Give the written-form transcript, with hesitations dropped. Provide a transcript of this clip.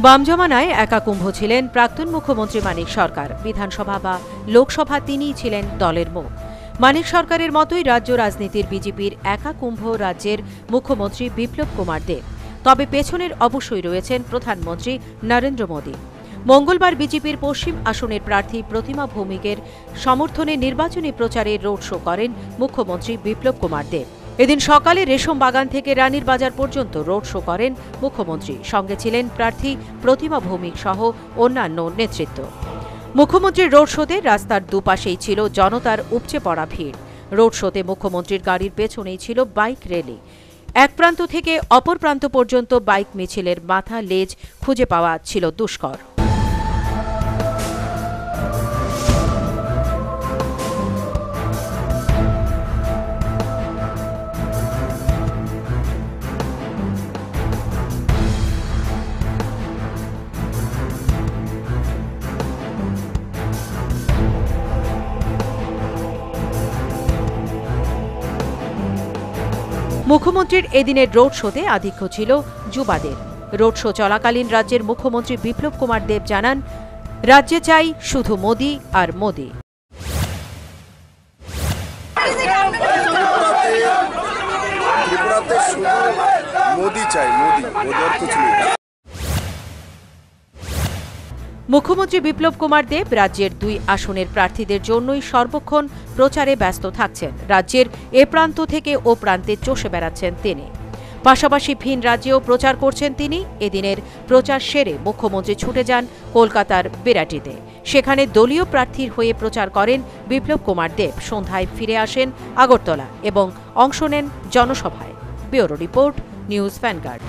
বাম জমানায় একা কুম্ভ ছিলেন প্রাক্তন মুখ্যমন্ত্রী মানিক সরকার। বিধানসভা বা লোকসভা তিনিই ছিলেন দলের মুখ। মানিক সরকারের মতোই রাজ্য রাজনীতির বিজেপির একা কুম্ভ রাজ্যের মুখ্যমন্ত্রী বিপ্লব কুমার দেব। তবে পেছনের অবশ্যই রয়েছেন প্রধানমন্ত্রী নরেন্দ্র মোদী। মঙ্গলবার বিজেপির পশ্চিম আসনের প্রার্থী প্রতিমা ভৌমিকের সমর্থনে নির্বাচনী প্রচারে রোড শো করেন মুখ্যমন্ত্রী বিপ্লব কুমার দেব। এদিন সকালে রেশম বাগান থেকে রানীর বাজার পর্যন্ত রোড শো করেন মুখ্যমন্ত্রী। সঙ্গে ছিলেন প্রার্থী প্রতিমা ভৌমিক সহ অন্যান্য নেতৃত্ব। মুখ্যমন্ত্রীর রোড শোতে রাস্তার দুপাশেই ছিল জনতার উপচে পড়া ভিড়। রোড শোতে মুখ্যমন্ত্রীর গাড়ির পেছনেই ছিল বাইক র্যালি। এক প্রান্ত থেকে অপর প্রান্ত পর্যন্ত বাইক মিছিলের মাথা লেজ খুঁজে পাওয়া ছিল দুষ্কর। মুখ্যমন্ত্রীর এদিনের রোড শোতে আধিক্য ছিল যুবাদের। রোড শো চলাকালীন রাজ্যের মুখ্যমন্ত্রী বিপ্লব কুমার দেব জানান, রাজ্যে চাই শুধু মোদি আর মোদি। মুখ্যমন্ত্রী বিপ্লব কুমার দেব রাজ্যের 2 আসনের প্রার্থীদের জন্যই সর্বক্ষণ প্রচারে ব্যস্ত থাকছেন। রাজ্যের এ প্রান্ত থেকে ও প্রান্তে চষে বেড়াচ্ছেন তিনি। পাশাপাশি ভিন রাজ্যেও প্রচার করছেন তিনি। এদিনের প্রচার সেরে মুখ্যমন্ত্রী ছুটে যান কলকাতার বিরাটিতে। সেখানে দলীয় প্রার্থীর হয়ে প্রচার করেন বিপ্লব কুমার দেব। সন্ধ্যায় ফিরে আসেন আগরতলা এবং অংশ নেন জনসভায়। Bureau report, news vanguard.